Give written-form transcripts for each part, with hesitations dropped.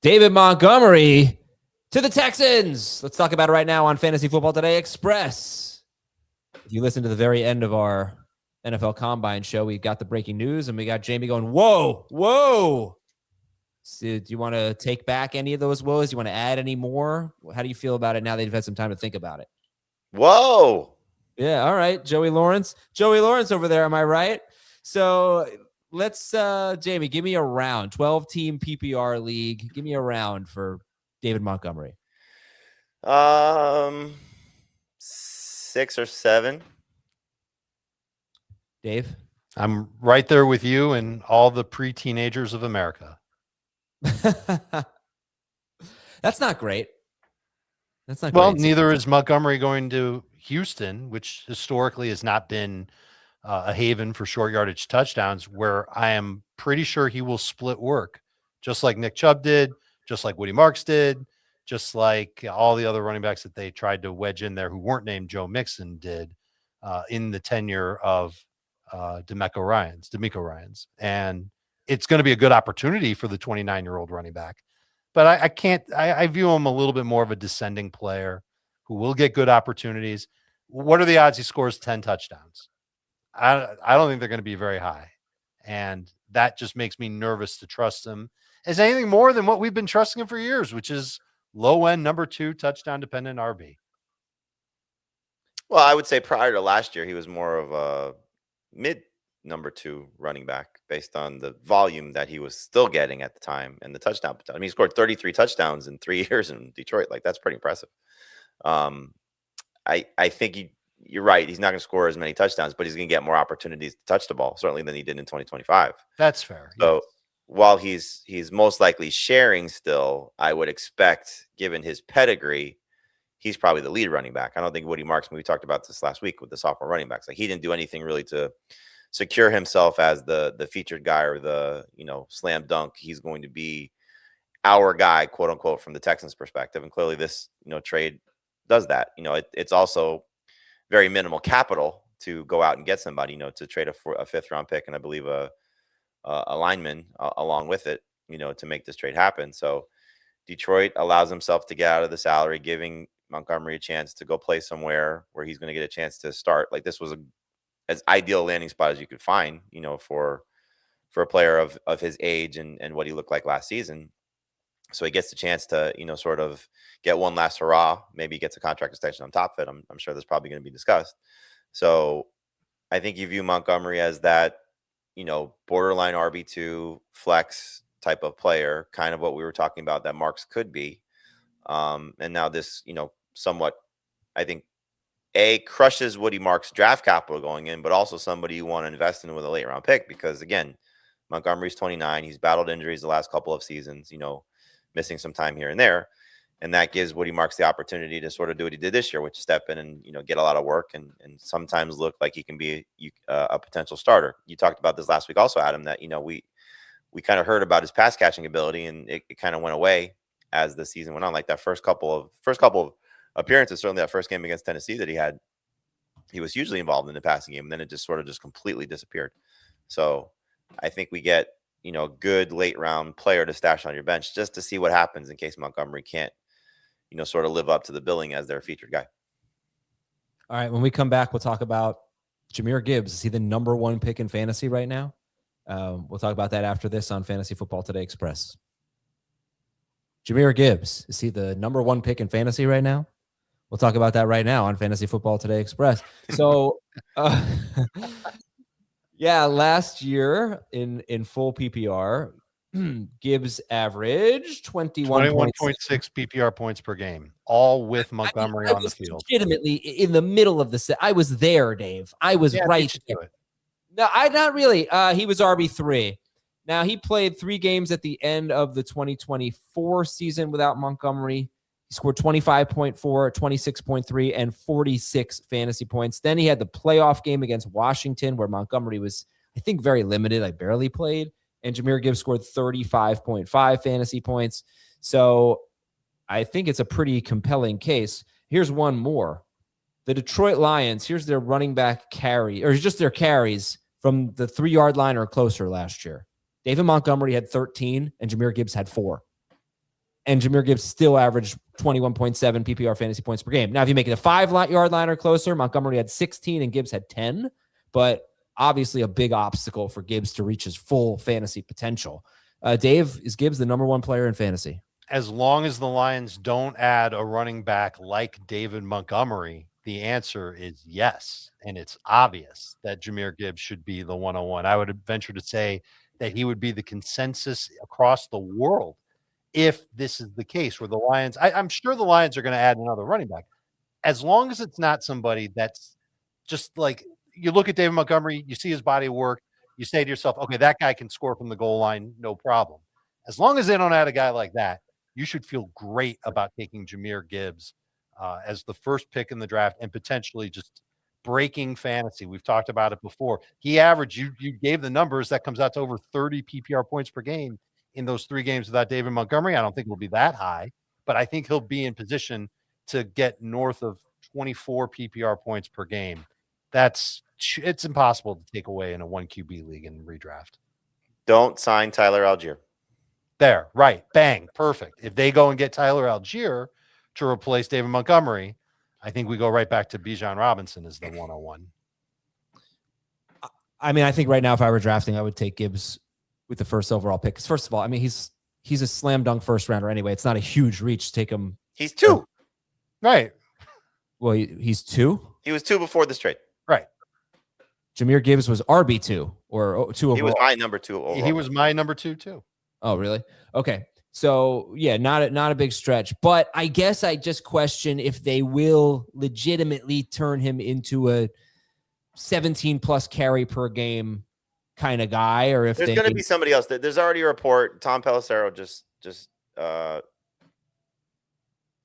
David Montgomery to the Texans. Let's talk about it right now on Fantasy Football Today Express. If you listen to the very end of our NFL Combine show, we got the breaking news, and we got Jamie going, whoa. So, do you want to take back any of those woes? Do you want to add any more? How do you feel about it now that you've had some time to think about it? Whoa. Yeah, all right. Joey Lawrence over there, am I right? So let's, Jamie, give me a round. 12-team PPR league. Give me a round for David Montgomery. 6 or 7. Dave? I'm right there with you and all the pre-teenagers of America. That's not great. Well, neither is Montgomery going to Houston, which historically has not been a haven for short yardage touchdowns, where I am pretty sure he will split work, just like Nick Chubb did, just like Woody Marks did, just like all the other running backs that they tried to wedge in there who weren't named Joe Mixon did in the tenure of D'Amico Ryans. And it's going to be a good opportunity for the 29-year-old running back. But I view him a little bit more of a descending player who will get good opportunities. What are the odds he scores 10 touchdowns? I don't think they're going to be very high. And that just makes me nervous to trust him as anything more than what we've been trusting him for years, which is low-end number 2 touchdown-dependent RB. Well, I would say prior to last year, he was more of a mid number 2 running back based on the volume that he was still getting at the time and the touchdown. I mean, he scored 33 touchdowns in 3 years in Detroit. Like, that's pretty impressive. I think you're right. He's not going to score as many touchdowns, but he's going to get more opportunities to touch the ball, certainly than he did in 2025. That's fair. So yes. While he's most likely sharing still, I would expect, given his pedigree, he's probably the lead running back. I don't think Woody Marks, we talked about this last week with the sophomore running backs, like he didn't do anything really to secure himself as the featured guy or the, slam dunk. He's going to be our guy, quote unquote, from the Texans perspective. And clearly this, trade does that. It's also very minimal capital to go out and get somebody, to trade a 5th round pick. And I believe a lineman along with it, to make this trade happen. So Detroit allows himself to get out of the salary, giving Montgomery a chance to go play somewhere where he's going to get a chance to start. Like, this was as ideal landing spot as you could find, for a player of his age and what he looked like last season. So he gets the chance to, sort of get one last hurrah. Maybe he gets a contract extension on top of it. I'm sure that's probably going to be discussed. So I think you view Montgomery as that, borderline RB2 flex type of player, kind of what we were talking about that Marks could be. And now this, somewhat, I think, crushes Woody Marks' draft capital going in, but also somebody you want to invest in with a late round pick, because again, Montgomery's 29. He's battled injuries the last couple of seasons, missing some time here and there. And that gives Woody Marks the opportunity to sort of do what he did this year, which is step in and, get a lot of work and sometimes look like he can be a potential starter. You talked about this last week also, Adam, that, we kind of heard about his pass catching ability, and it kind of went away as the season went on. Like that first couple of appearances, certainly that first game against Tennessee that he was hugely involved in the passing game, and then it just sort of just completely disappeared. So I think we get, a good late round player to stash on your bench just to see what happens in case Montgomery can't, sort of live up to the billing as their featured guy. All right. When we come back, we'll talk about Jahmyr Gibbs. Is he the number 1 pick in fantasy right now? We'll talk about that after this on Fantasy Football Today Express. Jahmyr Gibbs, is he the number 1 pick in fantasy right now? We'll talk about that right now on Fantasy Football Today Express. So, yeah, last year in full PPR, Gibbs averaged 21.6 PPR points per game, all with Montgomery on the field. Legitimately in the middle of the set. I was there, Dave. I was right there. No, not really. He was RB3. Now, he played 3 games at the end of the 2024 season without Montgomery. He scored 25.4, 26.3, and 46 fantasy points. Then he had the playoff game against Washington where Montgomery was, I think, very limited. I barely played. And Jahmyr Gibbs scored 35.5 fantasy points. So I think it's a pretty compelling case. Here's one more. The Detroit Lions, here's their running back carry, or just their carries from the 3-yard line or closer last year. David Montgomery had 13 and Jahmyr Gibbs had 4. and Jahmyr Gibbs still averaged 21.7 PPR fantasy points per game. Now, if you make it a 5-yard line or closer, Montgomery had 16 and Gibbs had 10, but obviously a big obstacle for Gibbs to reach his full fantasy potential. Dave, is Gibbs the number one player in fantasy? As long as the Lions don't add a running back like David Montgomery, the answer is yes. And it's obvious that Jahmyr Gibbs should be the 101. I would venture to say that he would be the consensus across the world if this is the case where the Lions, I'm sure the Lions are going to add another running back. As long as it's not somebody that's just like, you look at David Montgomery, you see his body of work, you say to yourself, okay, that guy can score from the goal line, no problem. As long as they don't add a guy like that, you should feel great about taking Jahmyr Gibbs as the first pick in the draft and potentially just breaking fantasy. We've talked about it before. He averaged, you gave the numbers, that comes out to over 30 PPR points per game in those 3 games without David Montgomery. I don't think it'll be that high, but I think he'll be in position to get north of 24 PPR points per game. It's impossible to take away in a 1 QB league in redraft. Don't sign Tyler Algier. There, right. Bang. Perfect. If they go and get Tyler Algier to replace David Montgomery, I think we go right back to Bijan Robinson as the 101. I mean, I think right now, if I were drafting, I would take Gibbs with the first overall pick. Because first of all, I mean, he's a slam dunk first rounder anyway. It's not a huge reach to take him. He's 2. Right. Well, he's 2? He was 2 before this trade. Right. Jahmyr Gibbs was RB2 or 2 overall. He was my number 2 overall. He was my number 2 too. Oh, really? Okay. So, yeah, not a big stretch. But I guess I just question if they will legitimately turn him into a 17-plus carry per game kind of guy, or if there's going to be somebody else. There's already a report. Tom Pelissero just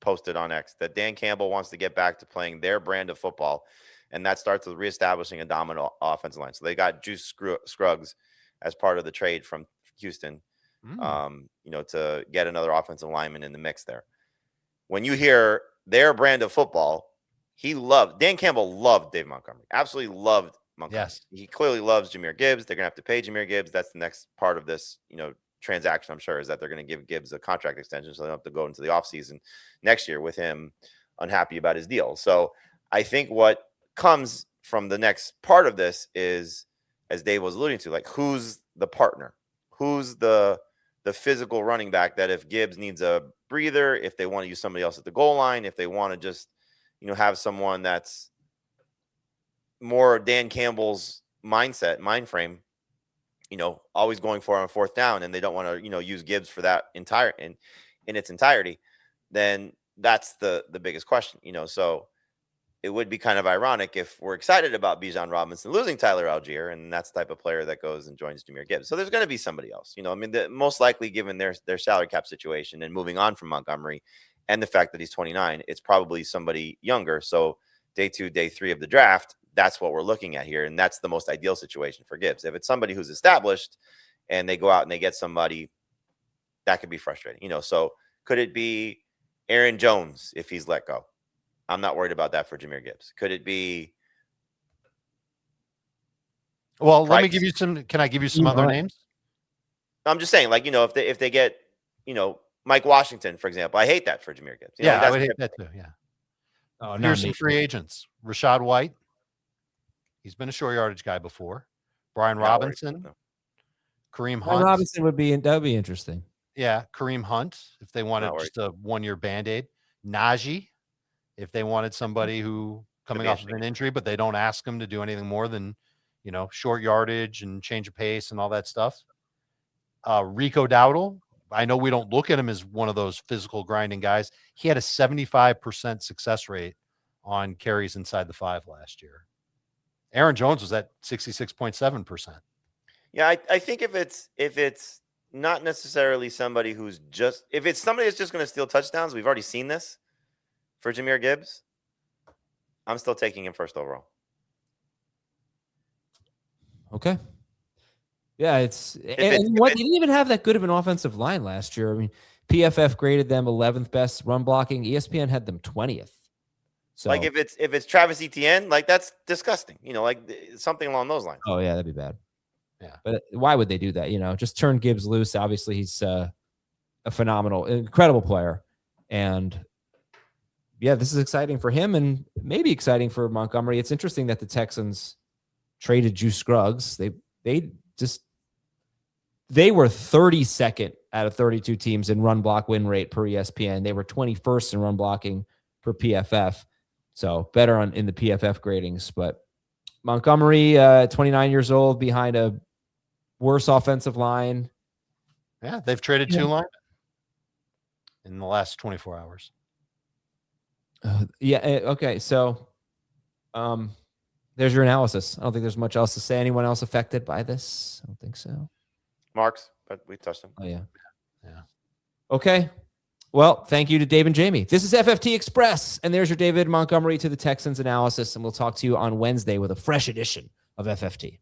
posted on X that Dan Campbell wants to get back to playing their brand of football, and that starts with reestablishing a dominant offensive line. So they got Juice Scruggs as part of the trade from Houston. To get another offensive lineman in the mix there. When you hear their brand of football, Dan Campbell loved Dave Montgomery. Absolutely loved Montgomery. Yes. He clearly loves Jahmyr Gibbs. They're going to have to pay Jahmyr Gibbs. That's the next part of this, transaction, I'm sure, is that they're going to give Gibbs a contract extension so they don't have to go into the offseason next year with him unhappy about his deal. So I think what comes from the next part of this is, as Dave was alluding to, like, who's the partner? Who's the physical running back that if Gibbs needs a breather, if they want to use somebody else at the goal line, if they want to just, have someone that's more Dan Campbell's mind frame, always going for on 4th down, and they don't want to, use Gibbs for that in its entirety, then that's the biggest question, so it would be kind of ironic if we're excited about Bijan Robinson losing Tyler Algier, and that's the type of player that goes and joins Jahmyr Gibbs. So there's going to be somebody else, most likely, given their salary cap situation and moving on from Montgomery and the fact that he's 29, it's probably somebody younger. So day 2, day 3 of the draft, that's what we're looking at here. And that's the most ideal situation for Gibbs. If it's somebody who's established and they go out and they get somebody, that could be frustrating, so could it be Aaron Jones if he's let go? I'm not worried about that for Jahmyr Gibbs. Could it be? Well, Price? Let me give you some. Can I give you some other names? I'm just saying, like, if they get, Mike Washington, for example, I hate that for Jahmyr Gibbs. I would hate that too. Yeah. Oh, here's some free agents: Rashad White. He's been a short yardage guy before. Brian Robinson, Kareem Hunt. Robinson would be interesting. Yeah, Kareem Hunt, if they wanted just a 1-year Band-Aid. Najee, if they wanted somebody who coming off of an injury, but they don't ask him to do anything more than, short yardage and change of pace and all that stuff. Rico Dowdle, I know we don't look at him as one of those physical grinding guys. He had a 75% success rate on carries inside the 5 last year. Aaron Jones was at 66.7%. Yeah, I think if it's not necessarily somebody who's just, if it's somebody that's just going to steal touchdowns, we've already seen this for Jahmyr Gibbs, I'm still taking him first overall. Okay. Yeah, they didn't even have that good of an offensive line last year. I mean, PFF graded them 11th best run blocking. ESPN had them 20th. So, like, if it's Travis Etienne, like, that's disgusting. Like something along those lines. Oh yeah, that'd be bad. Yeah, but why would they do that? Just turn Gibbs loose. Obviously, he's a phenomenal, incredible player. And yeah, this is exciting for him and maybe exciting for Montgomery. It's interesting that the Texans traded Juice Scruggs. They were 32nd out of 32 teams in run block win rate per ESPN. They were 21st in run blocking per PFF. So better in the PFF gradings. But Montgomery, 29 years old, behind a worse offensive line. Yeah, they've traded 2 linemen in the last 24 hours. Okay. So there's your analysis. I don't think there's much else to say. Anyone else affected by this? I don't think so. Marks, but we touched them. Oh, yeah. Okay. Well, thank you to Dave and Jamie. This is FFT Express, and there's your David Montgomery to the Texans analysis, and we'll talk to you on Wednesday with a fresh edition of FFT.